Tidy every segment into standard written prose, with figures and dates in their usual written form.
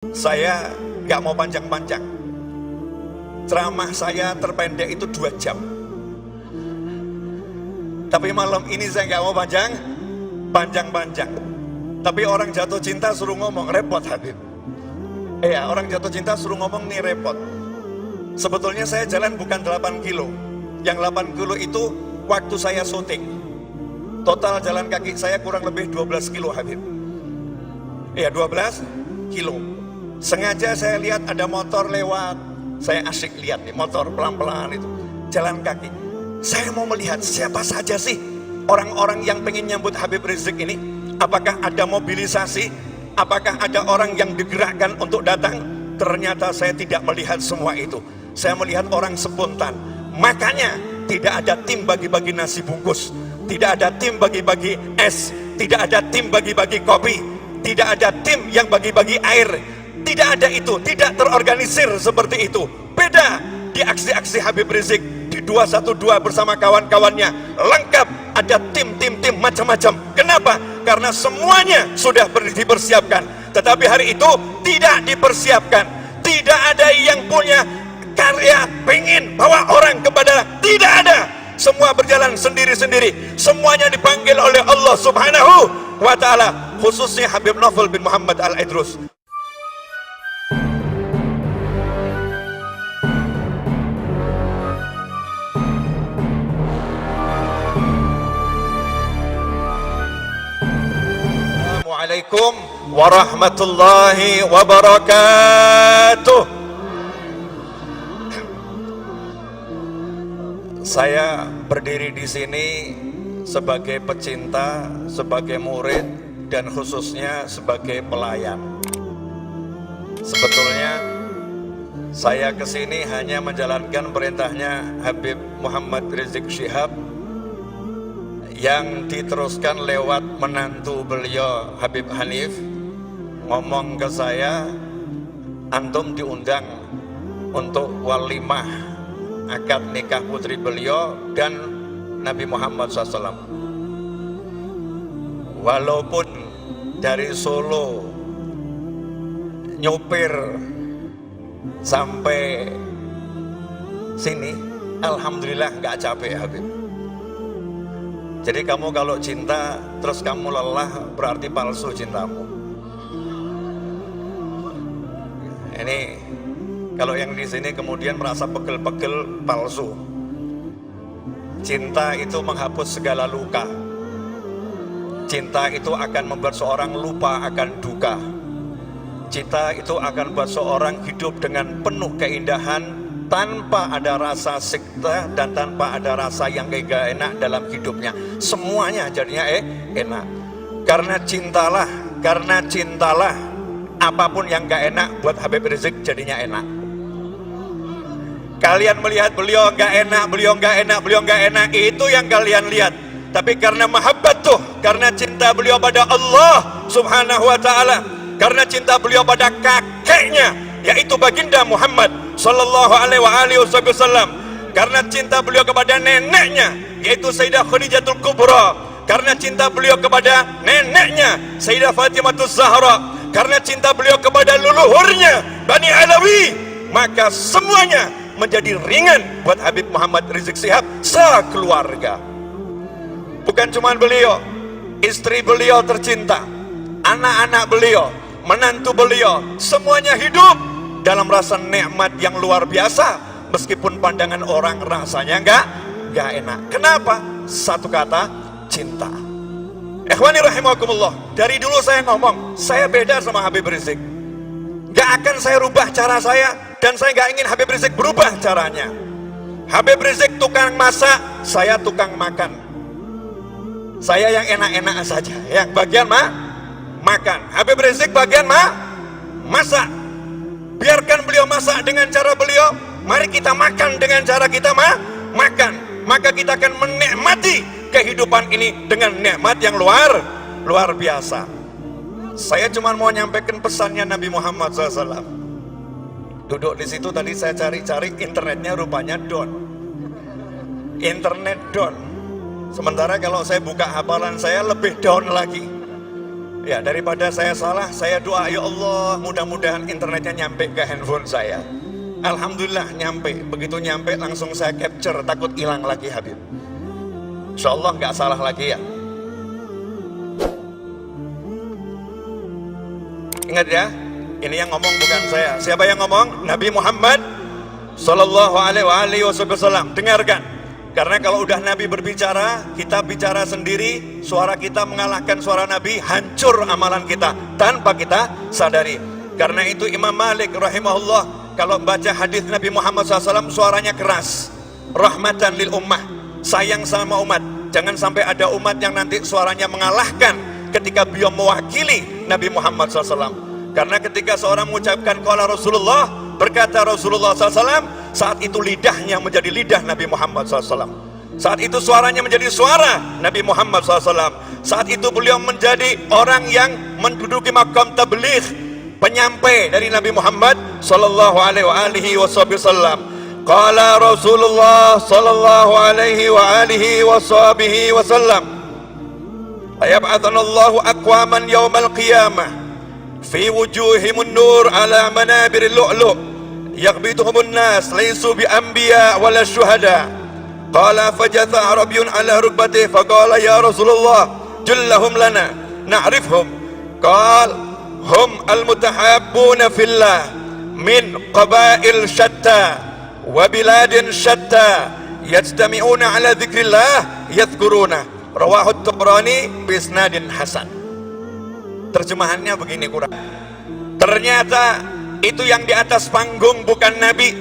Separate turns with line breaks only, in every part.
Saya nggak mau panjang-panjang. Ceramah saya terpendek itu 2 jam. Tapi malam ini saya nggak mau panjang-panjang. Tapi orang jatuh cinta suruh ngomong, repot Habib. Iya, orang jatuh cinta suruh ngomong nih repot. Sebetulnya saya jalan bukan 8 kilo. Yang 8 kilo itu waktu saya syuting. Total jalan kaki saya kurang lebih 12 kilo Habib. Iya, 12 kilo. Sengaja saya lihat ada motor lewat. Saya asyik lihat nih motor pelan-pelan itu. Jalan kaki. Saya mau melihat siapa saja sih orang-orang yang pengen nyambut Habib Rizik ini. Apakah ada mobilisasi? Apakah ada orang yang digerakkan untuk datang? Ternyata saya tidak melihat semua itu. Saya melihat orang spontan. Makanya tidak ada tim bagi-bagi nasi bungkus. Tidak ada tim bagi-bagi es. Tidak ada tim bagi-bagi kopi. Tidak ada tim yang bagi-bagi air. Tidak ada itu, tidak terorganisir seperti itu. Beda di aksi-aksi Habib Rizik di 212 bersama kawan-kawannya. Lengkap, ada tim-tim macam-macam. Kenapa? Karena semuanya sudah dipersiapkan. Tetapi hari itu tidak dipersiapkan. Tidak ada yang punya karya pengen bawa orang kepada, tidak ada. Semua berjalan sendiri-sendiri. Semuanya dipanggil oleh Allah Subhanahu wa ta'ala. Khususnya Habib Novel bin Muhammad Al-Idrus. Assalamualaikum warahmatullahi wabarakatuh. Saya berdiri di sini sebagai pecinta, sebagai murid, dan khususnya sebagai pelayan. Sebetulnya saya kesini hanya menjalankan perintahnya Habib Muhammad Rizik Syihab yang diteruskan lewat menantu beliau Habib Hanif. Ngomong ke saya, antum diundang untuk walimah akad nikah putri beliau dan Nabi Muhammad SAW. Walaupun dari Solo nyopir sampai sini, alhamdulillah nggak capek Habib. Jadi kamu kalau cinta terus kamu lelah, berarti palsu cintamu. Ini kalau yang di sini kemudian merasa pegel-pegel, palsu. Cinta itu menghapus segala luka. Cinta itu akan membuat seorang lupa akan duka. Cinta itu akan membuat seorang hidup dengan penuh keindahan, tanpa ada rasa sikta dan tanpa ada rasa yang gak enak dalam hidupnya. Semuanya jadinya enak. Karena cintalah apapun yang gak enak buat Habib Rizik jadinya enak. Kalian melihat beliau gak enak, itu yang kalian lihat. Tapi karena mahabbat tuh, karena cinta beliau pada Allah Subhanahu wa ta'ala, karena cinta beliau pada kakeknya, yaitu baginda Muhammad sallallahu alaihi wasallam, karena cinta beliau kepada neneknya yaitu Sayyidah Khadijatul Kubra, karena cinta beliau kepada neneknya Sayyidah Fatimatus Zahra, karena cinta beliau kepada leluhurnya Bani Alawi, maka semuanya menjadi ringan buat Habib Muhammad Rizik Syihab sekeluarga. Bukan cuma beliau, istri beliau tercinta, anak-anak beliau, menantu beliau, semuanya hidup dalam rasa nikmat yang luar biasa, meskipun pandangan orang rasanya enggak enak. Kenapa? Satu kata, cinta. Ikhwani rahimakumullah, dari dulu saya ngomong, saya beda sama Habib Rizik. Gak akan saya rubah cara saya, dan saya gak ingin Habib Rizik berubah caranya. Habib Rizik tukang masak, saya tukang makan. Saya yang enak-enak saja, yang bagian makan. Habib Rizik bagian masak. Biarkan beliau masak dengan cara beliau, mari kita makan dengan cara kita makan. Maka kita akan menikmati kehidupan ini dengan nikmat yang luar biasa. Saya cuma mau nyampaikan pesannya Nabi Muhammad SAW. Duduk di situ tadi saya cari-cari, internetnya rupanya down. Internet down. Sementara kalau saya buka hafalan saya lebih down lagi. Ya, daripada saya salah, saya doa, ya Allah, mudah-mudahan internetnya nyampe ke handphone saya. Alhamdulillah nyampe. Begitu nyampe langsung saya capture, takut hilang lagi Habib. Insya Allah nggak salah lagi ya. Ingat ya, ini yang ngomong bukan saya. Siapa yang ngomong? Nabi Muhammad Sallallahu alaihi wasallam. Dengarkan. Karena kalau udah Nabi berbicara, kita bicara sendiri, suara kita mengalahkan suara Nabi, hancur amalan kita tanpa kita sadari. Karena itu Imam Malik rahimahullah kalau baca hadis Nabi Muhammad SAW suaranya keras, rahmatan lil ummah, sayang sama umat. Jangan sampai ada umat yang nanti suaranya mengalahkan ketika beliau mewakili Nabi Muhammad SAW. Karena ketika seorang mengucapkan qala Rasulullah, berkata Rasulullah SAW, saat itu lidahnya menjadi lidah Nabi Muhammad SAW. Saat itu suaranya menjadi suara Nabi Muhammad SAW. Saat itu beliau menjadi orang yang menduduki makam tabligh, penyampai dari Nabi Muhammad Sallallahu alaihi wasallam. Qala Rasulullah Sallallahu alaihi wasallam, ayab'athanallahu aqwaman yawmal qiyamah fi wujuhimun nur ala manabiril lu'lu' yaghbituhumun nas laysu bi anbiya wala syuhada. Qala fajatha arabiyyun ala rukbatihi faqala ya Rasulullah jullahum lana na'rifhum. Qala hum almutahabbuna fillah min qabail shatta wa biladin shatta yajtami'una ala dzikrillah yadhkuruna. Rawahu at-Tabrani bi isnadin hasan. Terjemahannya begini kurang. Ternyata itu yang di atas panggung bukan Nabi,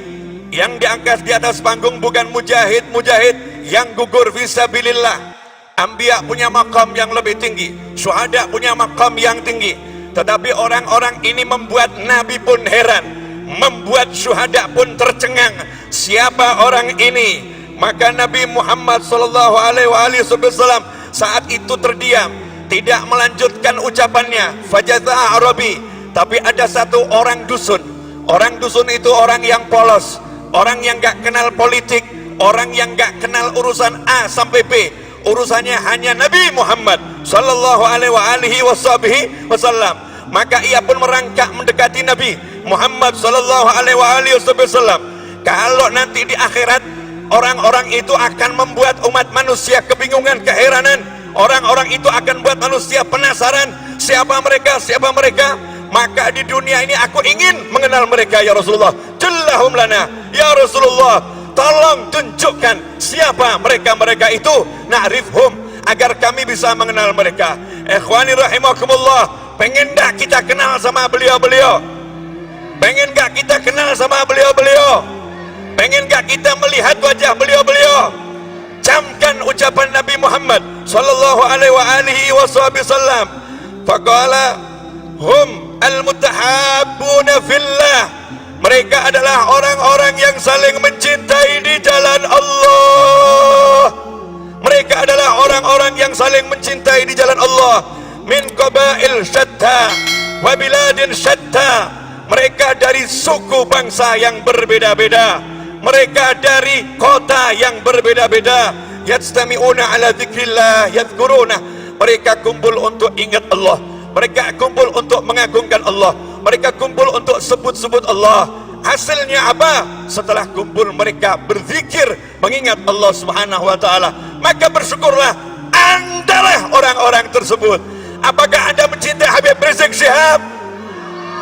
yang diangkat di atas panggung bukan mujahid-mujahid yang gugur fisabilillah. Anbiya punya makam yang lebih tinggi, syuhada punya makam yang tinggi. Tetapi orang-orang ini membuat Nabi pun heran, membuat syuhada pun tercengang. Siapa orang ini? Maka Nabi Muhammad Sallallahu alaihi wasallam saat itu terdiam, tidak melanjutkan ucapannya. Fajatha Arabi. Tapi ada satu orang dusun. Orang dusun itu orang yang polos, orang yang gak kenal politik, orang yang gak kenal urusan A sampai B. Urusannya hanya Nabi Muhammad Sallallahu alaihi wasallam. Maka ia pun merangkak mendekati Nabi Muhammad Sallallahu alaihi wasallam. Kalau nanti di akhirat orang-orang itu akan membuat umat manusia kebingungan, keheranan. Orang-orang itu akan buat manusia penasaran, siapa mereka, siapa mereka. Maka di dunia ini aku ingin mengenal mereka ya Rasulullah. Jallahum lana ya Rasulullah, tolong tunjukkan siapa mereka-mereka itu, na'rifhum, agar kami bisa mengenal mereka. Ikhwani rahimakumullah, pengen gak kita kenal sama beliau-beliau? Pengen gak kita kenal sama beliau-beliau? Pengen gak kita melihat wajah beliau-beliau? Camkan ucapan Nabi Muhammad Sallallahu alaihi wasallam. Faqala hum al-mutahabbuna fillah. Mereka adalah orang-orang yang saling mencintai di jalan Allah. Mereka adalah orang-orang yang saling mencintai di jalan Allah. Min qabail syatta wa biladin syatta. Mereka dari suku bangsa yang berbeda-beda, mereka dari kota yang berbeda-beda. Yajtami'una ala dzikrillah yadhkuruna. Mereka kumpul untuk ingat Allah, mereka kumpul untuk mengagungkan Allah, mereka kumpul untuk sebut-sebut Allah. Hasilnya apa? Setelah kumpul mereka berzikir, mengingat Allah Subhanahu wa taala. Maka bersyukurlah Anda orang-orang tersebut. Apakah Anda mencintai Habib Rizik Syihab?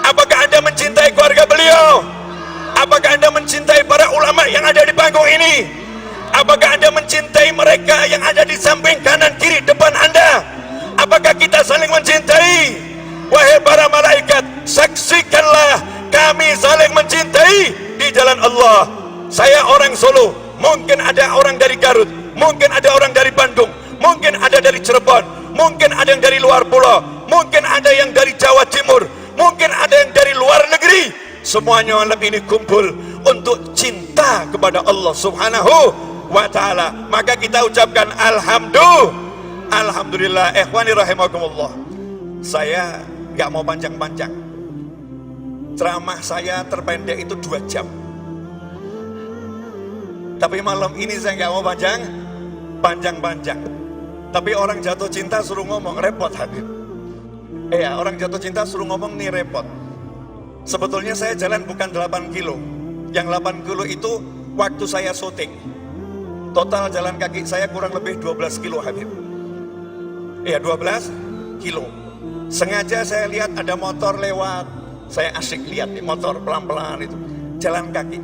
Apakah Anda mencintai keluarga beliau? Apakah Anda mencintai para ulama yang ada di panggung ini? Apakah Anda mencintai mereka yang ada di samping kanan kiri depan Anda? Apakah kita saling mencintai? Wahai para malaikat, saksikanlah kami saling mencintai di jalan Allah. Saya orang Solo, mungkin ada orang dari Garut, mungkin ada orang dari Bandung, mungkin ada dari Cirebon, mungkin ada yang dari luar pulau, mungkin ada yang dari Jawa Timur, mungkin ada yang dari luar negeri. Semuanya malam ini kumpul untuk cinta kepada Allah Subhanahu wa ta'ala. Maka kita ucapkan Alhamdulillah. Ikhwani rahimakumullah, saya gak mau panjang-panjang. Ceramah saya terpendek itu 2 jam. Tapi malam ini saya gak mau panjang-panjang. Tapi orang jatuh cinta suruh ngomong, repot Habib. Orang jatuh cinta suruh ngomong nih repot. Sebetulnya saya jalan bukan 8 kilo. Yang 8 kilo itu waktu saya syuting. Total jalan kaki saya kurang lebih 12 kilo Habib. 12 kilo. Sengaja saya lihat ada motor lewat. Saya asik lihat nih motor pelan-pelan itu. Jalan kaki.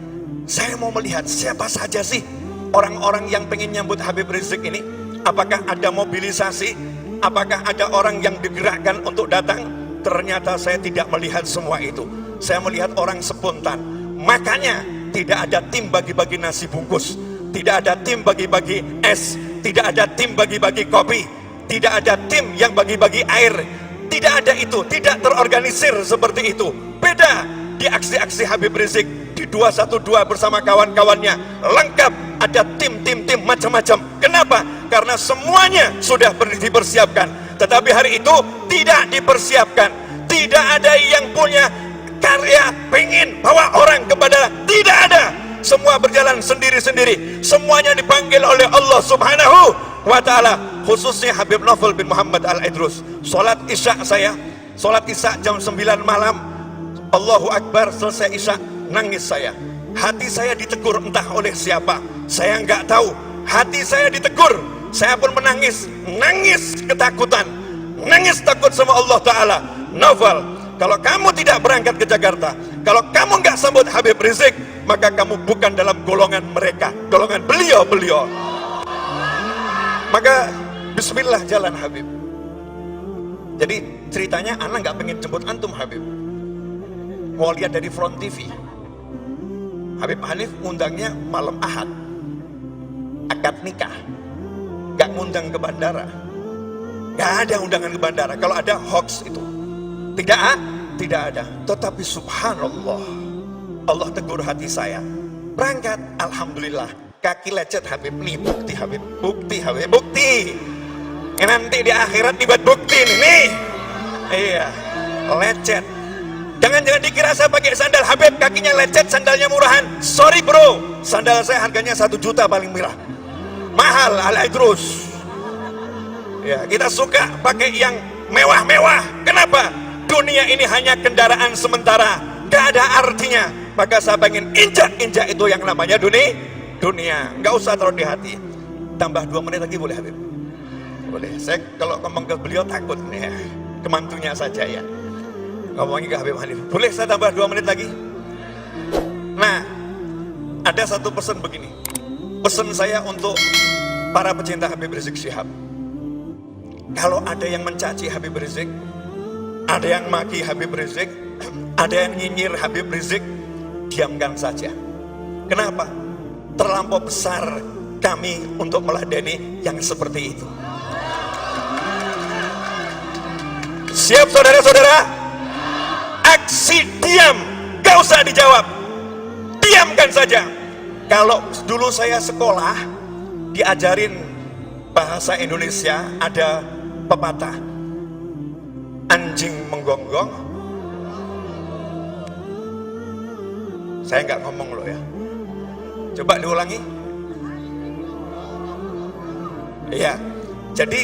Saya mau melihat siapa saja sih orang-orang yang pengen nyambut Habib Rizik ini. Apakah ada mobilisasi? Apakah ada orang yang digerakkan untuk datang? Ternyata saya tidak melihat semua itu. Saya melihat orang spontan. Makanya tidak ada tim bagi-bagi nasi bungkus, tidak ada tim bagi-bagi es, tidak ada tim bagi-bagi kopi, tidak ada tim yang bagi-bagi air. Tidak ada itu, tidak terorganisir seperti itu. Beda di aksi-aksi Habib Rizik di 212 bersama kawan-kawannya, lengkap, ada tim macam-macam. Kenapa? Karena semuanya sudah dipersiapkan. Tetapi hari itu tidak dipersiapkan. Tidak ada yang punya karya pengen bawa orang kepada, tidak ada. Semua berjalan sendiri-sendiri. Semuanya dipanggil oleh Allah Subhanahu wa ta'ala. Khususnya Habib Novel bin Muhammad Al-Idrus. Salat Isya salat Isya jam 9 malam. Allahu Akbar, selesai Isya, nangis saya. Hati saya ditegur entah oleh siapa, saya nggak tahu. Hati saya ditegur, saya pun menangis, nangis ketakutan, nangis takut sama Allah Ta'ala. Novel, kalau kamu tidak berangkat ke Jakarta, kalau kamu nggak sambut Habib Rizik, maka kamu bukan dalam golongan mereka, golongan beliau. Maka bismillah jalan Habib. Jadi ceritanya anak nggak pengen jemput antum Habib, mau lihat dari Front TV. Habib Hanif ngundangnya malam Ahad, akad nikah, gak ngundang ke bandara. Gak ada undangan ke bandara. Kalau ada hoax itu. Tidak ada. Tetapi subhanallah, Allah tegur hati saya. Berangkat, alhamdulillah. Kaki lecet Habib, nih bukti Habib, bukti. Nanti di akhirat dibuat bukti nih. Iya, lecet. Jangan dikira saya pakai sandal Habib, kakinya lecet, sandalnya murahan. Sorry bro, sandal saya harganya 1 juta paling murah. Mahal Al-Idrus. Ya, kita suka pakai yang mewah-mewah. Kenapa? Dunia ini hanya kendaraan sementara, gak ada artinya. Maka saya pengen injak itu yang namanya dunia. Gak usah taruh di hati. Tambah 2 menit lagi boleh Habib? Boleh. Saya kalau ngomong ke beliau takut nih ya. Kemantunya saja ya. Ngomongin ke Habib Hanif, boleh saya tambah 2 menit lagi? Nah, ada satu pesan begini. Pesan saya untuk para pecinta Habib Rizik Syihab. Kalau ada yang mencaci Habib Rizik, ada yang maki Habib Rizik, ada yang nyinyir Habib Rizik, diamkan saja. Kenapa? Terlampau besar kami untuk meladeni yang seperti itu. Siap saudara-saudara? Aksi diam, gak usah dijawab, diamkan saja. Kalau dulu saya sekolah diajarin bahasa Indonesia, ada pepatah, anjing menggonggong. Saya nggak ngomong loh ya, coba diulangi. Iya, jadi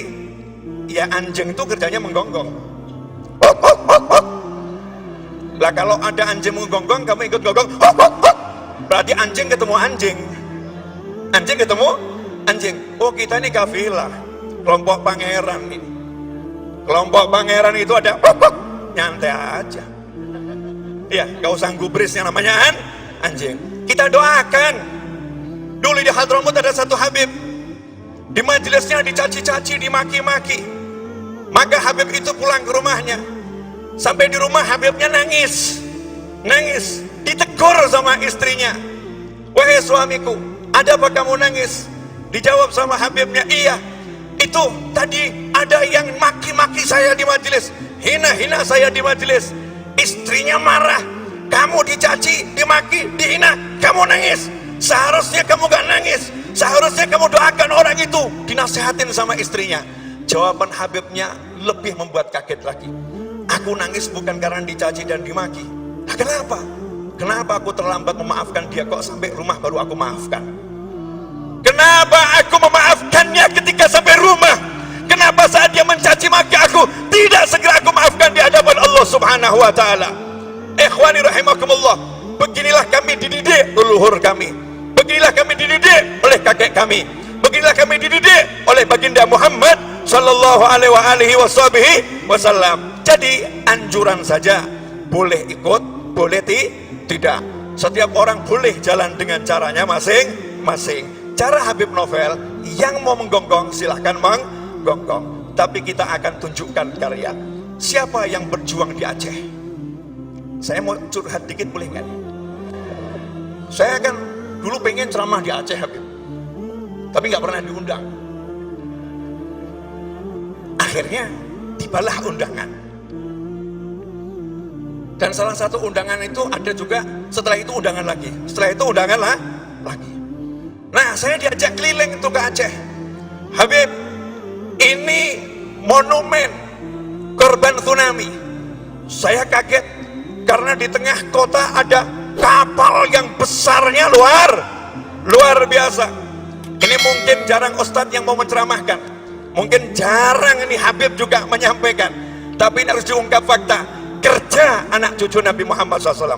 ya anjing itu kerjanya menggonggong. Lah kalau ada anjing menggonggong, kamu ikut gonggong, berarti anjing ketemu anjing. Anjing ketemu anjing. Oh, kita ini kafilah, kelompok pangeran ini. Kelompok pangeran itu ada nyantai aja. Iya, gak usah gubris yang namanya anjing. Kita doakan. Dulu di Hadramut ada satu Habib, di majelisnya dicaci-caci, dimaki-maki. Maka Habib itu pulang ke rumahnya. Sampai di rumah Habibnya nangis, ditegur sama istrinya. Wahai suamiku, ada apa kamu nangis? Dijawab sama Habibnya, iya, itu tadi ada yang maki-maki saya di majelis, hina-hina saya di majelis. Istrinya marah, kamu dicaci, dimaki, dihina, kamu nangis. Seharusnya kamu gak nangis, seharusnya kamu doakan orang itu. Dinasihatin sama istrinya. Jawaban Habibnya lebih membuat kaget lagi. Aku nangis bukan karena dicaci dan dimaki. Nah, kenapa? Kenapa aku terlambat memaafkan dia, kok sampai rumah baru aku maafkan? Kenapa aku memaafkannya ketika sampai rumah? Kenapa saat dia mencaci maki aku, tidak segera aku maafkan dia? Subhanahu wa taala. Ikhwani rahimakumullah, beginilah kami dididik leluhur kami. Beginilah kami dididik oleh kakek kami. Beginilah kami dididik oleh baginda Muhammad sallallahu alaihi wasallam. Jadi anjuran saja, boleh ikut, boleh tidak. Setiap orang boleh jalan dengan caranya masing-masing. Cara Habib Novel, yang mau menggonggong silahkan menggonggong. Tapi kita akan tunjukkan karya. Siapa yang berjuang di Aceh? Saya mau curhat dikit boleh nggak? Saya kan dulu pengen ceramah di Aceh Habib, tapi nggak pernah diundang. Akhirnya tibalah undangan. Dan salah satu undangan itu ada juga, setelah itu undangan lagi, setelah itu undangan lagi. Nah, saya diajak keliling itu ke Aceh. Habib, ini monumen korban tsunami. Saya kaget karena di tengah kota ada kapal yang besarnya luar biasa. Ini mungkin jarang ustadz yang mau menceramahkan, mungkin jarang ini Habib juga menyampaikan, tapi ini harus diungkap fakta. Kerja anak cucu Nabi Muhammad SAW.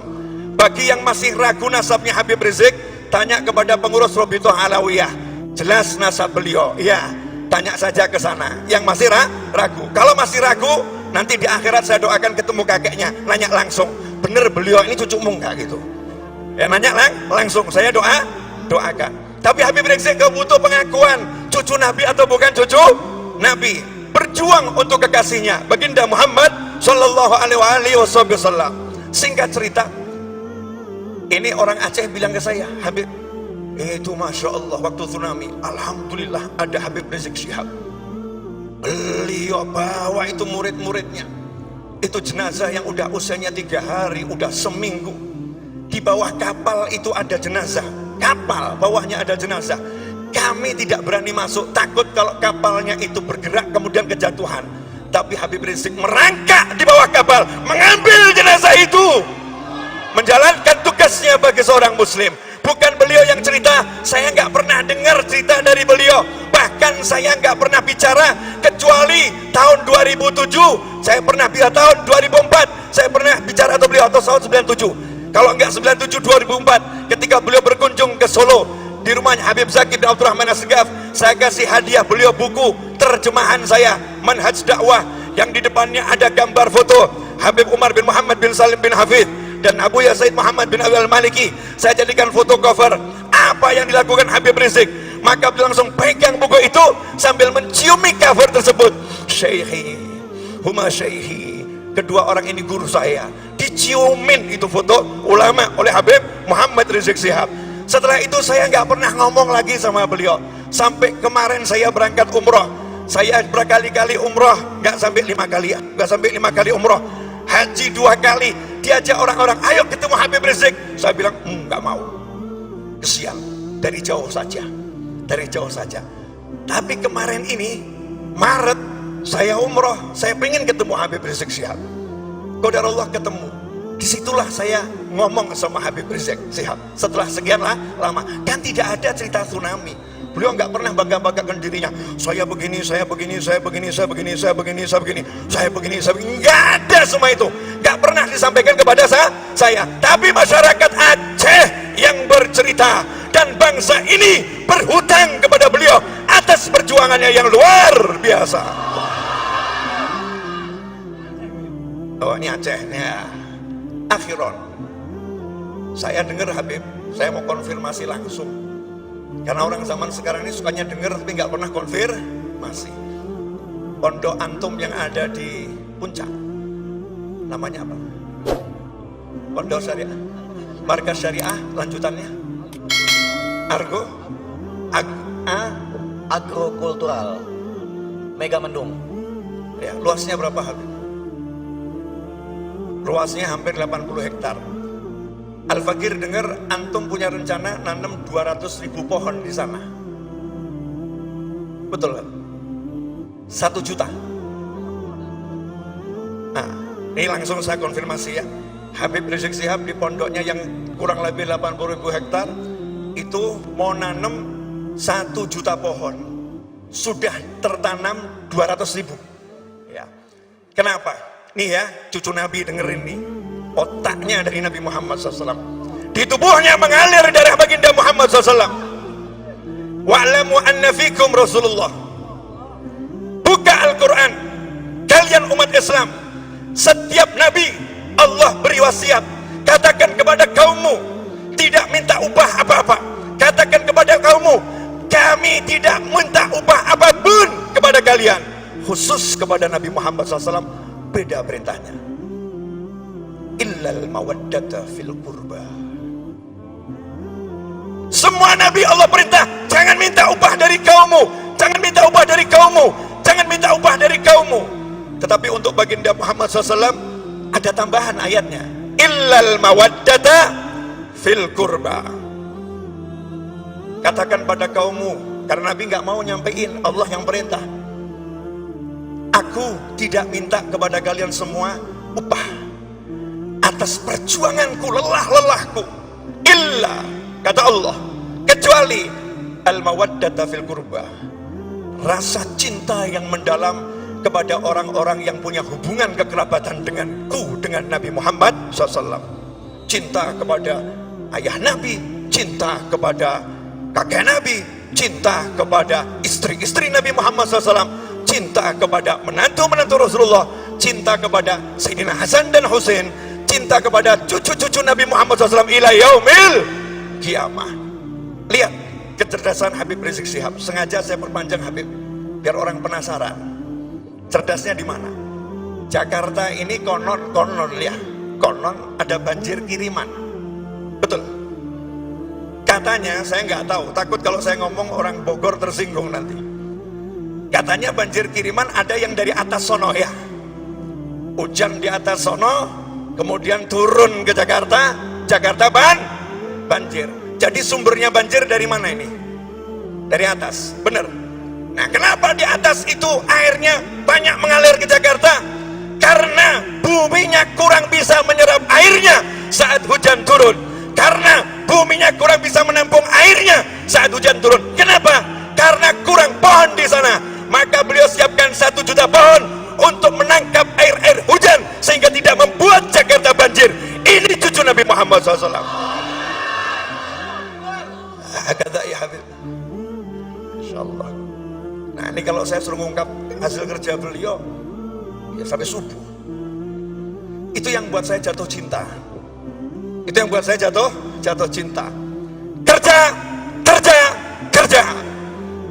Bagi yang masih ragu nasabnya Habib Rizik, tanya kepada pengurus Robitoh Alawiyah, jelas nasab beliau. Ya, tanya saja ke sana. Yang masih ragu, kalau masih ragu, nanti di akhirat saya doakan ketemu kakeknya, nanya langsung, bener beliau ini cucumu enggak gitu ya, nanya langsung, saya doakan. Tapi Habib Rizik butuh pengakuan cucu Nabi atau bukan cucu Nabi. Berjuang untuk kekasihnya baginda Muhammad sallallahu alaihi wasallam. Singkat cerita, ini orang Aceh bilang ke saya, Habib, itu Masya Allah waktu tsunami, alhamdulillah ada Habib Rizik Syihab. Beliau bawa itu murid-muridnya. Itu jenazah yang udah usianya 3 hari, udah seminggu. Di bawah kapal itu ada jenazah. Kapal bawahnya ada jenazah. Kami tidak berani masuk, takut kalau kapalnya itu bergerak kemudian kejatuhan. Tapi Habib Rizik merangkak di bawah kapal, mengambil jenazah itu, menjalankan tugasnya bagi seorang muslim. Bukan beliau yang cerita, saya nggak pernah dengar cerita dari beliau. Bahkan saya nggak pernah bicara kecuali tahun 2007. Saya pernah bicara tahun 2004. Saya pernah bicara atau beliau atau tahun 97. Kalau nggak 97, 2004, ketika beliau berkunjung ke Solo di rumahnya Habib Zaki bin Abdurrahman As-Segaf, saya kasih hadiah beliau buku terjemahan saya, Manhaj Dakwah, yang di depannya ada gambar foto Habib Umar bin Muhammad bin Salim bin Hafid dan Abu Yazid Muhammad bin Abi Al-Maliki. Saya jadikan foto cover apa yang dilakukan Habib Rizik. Maka beliau langsung pegang buku itu sambil menciumi cover tersebut. Syekhi, huma syekhi, kedua orang ini guru saya. Diciumin itu foto ulama oleh Habib Muhammad Rizik Syihab. Setelah itu saya nggak pernah ngomong lagi sama beliau. Sampai kemarin saya berangkat umroh, saya berkali-kali umroh, nggak sampai 5 kali, nggak sampai 5 kali umroh. Haji 2 kali, diajak orang-orang, ayo ketemu Habib Rizik. Saya bilang, nggak mau, kesian, dari jauh saja, dari jauh saja. Tapi kemarin ini, Maret, saya umroh, saya pengen ketemu Habib Rizik Syihab. Qadarullah ketemu. Disitulah saya ngomong sama Habib Rizik Syihab. Setelah sekian lama, kan tidak ada cerita tsunami. Beliau nggak pernah bangga-banggakan dirinya. Saya begini, saya begini, saya begini, saya begini, saya begini, saya begini, saya begini, saya begini. Nggak ada semua itu. Nggak pernah disampaikan kepada saya. Tapi masyarakat Aceh yang bercerita dan bangsa ini berhutang kepada beliau atas perjuangannya yang luar biasa. Oh, ini Aceh ya. Akhiron, saya dengar Habib, saya mau konfirmasi langsung. Karena orang zaman sekarang ini sukanya dengar tapi nggak pernah konfirmasi. Pondok antum yang ada di Puncak, namanya apa? Pondok Syariah, Markas Syariah, lanjutannya Argo,
Agrokultural Megamendung.
Ya, luasnya berapa Habib? Luasnya hampir 80 hektar. Al-Fakir dengar antum punya rencana nanam 200.000 pohon di sana. Betul kan? 1 juta. Nah, ini langsung saya konfirmasi ya. Habib Rizik Syihab di pondoknya yang kurang lebih 80.000 hektar itu mau nanam 1 juta pohon. Sudah tertanam 200.000. Ya. Kenapa? Nih ya, cucu Nabi dengerin nih. Otaknya dari Nabi Muhammad SAW. Di tubuhnya mengalir darah baginda Muhammad SAW. Wa'lamu anna fikum Rasulullah. Buka Al-Quran. Kalian umat Islam. Setiap Nabi Allah beri wasiat. Katakan kepada kaummu, tidak minta upah apa-apa. Katakan kepada kaummu, kami tidak minta upah apapun kepada kalian. Khusus kepada Nabi Muhammad SAW beda perintahnya. Illal mawaddata fil qurba. Semua Nabi Allah perintah, jangan minta upah dari kaummu, jangan minta upah dari kaummu, jangan minta upah dari kaummu. Tetapi untuk baginda Muhammad SAW ada tambahan ayatnya. Illal mawaddata fil qurba. Katakan pada kaummu, karena Nabi nggak mau nyampein, Allah yang perintah. Aku tidak minta kepada kalian semua upah atas perjuanganku, lelah-lelahku. Illa, kata Allah, kecuali al-mawaddata fil qurba, rasa cinta yang mendalam kepada orang-orang yang punya hubungan kekerabatan denganku, dengan Nabi Muhammad SAW. Cinta kepada ayah Nabi, cinta kepada kakek Nabi, cinta kepada istri-istri Nabi Muhammad SAW, cinta kepada menantu-menantu Rasulullah, cinta kepada Sayyidina Hasan dan Husain, cinta kepada cucu-cucu Nabi Muhammad SAW ila yaumil kiamah. Lihat kecerdasan Habib Rizik Syihab. Sengaja saya perpanjang Habib, biar orang penasaran. Cerdasnya di mana? Jakarta ini konon ya, konon ada banjir kiriman. Betul. Katanya, saya nggak tahu, takut kalau saya ngomong orang Bogor tersinggung nanti. Katanya banjir kiriman ada yang dari atas sono ya. Hujan di atas sono, kemudian turun ke Jakarta, Jakarta banjir. Jadi sumbernya banjir dari mana ini? Dari atas, bener. Nah, kenapa di atas itu airnya banyak mengalir ke Jakarta? Karena buminya kurang bisa menyerap airnya saat hujan turun. Karena buminya kurang bisa menampung airnya saat hujan turun. Kenapa? Karena kurang pohon di sana. Maka beliau siapkan 1 juta pohon untuk menangkap air-air hujan sehingga tidak membuat Jakarta banjir. Ini cucu Nabi Muhammad SAW. Kata ya Habib, insyaallah. Nah, ini kalau saya suruh ngungkap hasil kerja beliau ya sampai subuh. Itu yang buat saya jatuh cinta. Itu yang buat saya jatuh cinta. Kerja.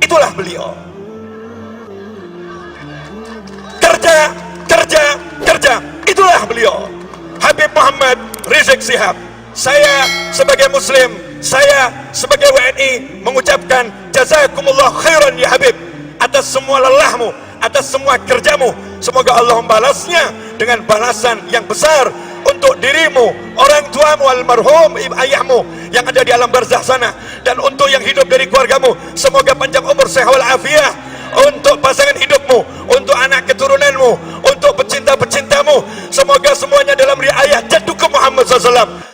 Itulah beliau. Kerja. Itulah beliau. Habib Muhammad Rizik Syihab. Saya sebagai muslim, saya sebagai WNI mengucapkan jazakumullah khairan ya Habib atas semua lelahmu, atas semua kerjamu. Semoga Allah membalasnya dengan balasan yang besar untuk dirimu, orang tuamu almarhum ayahmu yang ada di alam barzakh sana, dan untuk yang hidup dari keluargamu. Semoga panjang umur, sehat walafiat untuk pasangan hidupmu, untuk anak keturunanmu, untuk pecinta-pecintamu. Semoga semuanya dalam riayah jaddukum Muhammad SAW.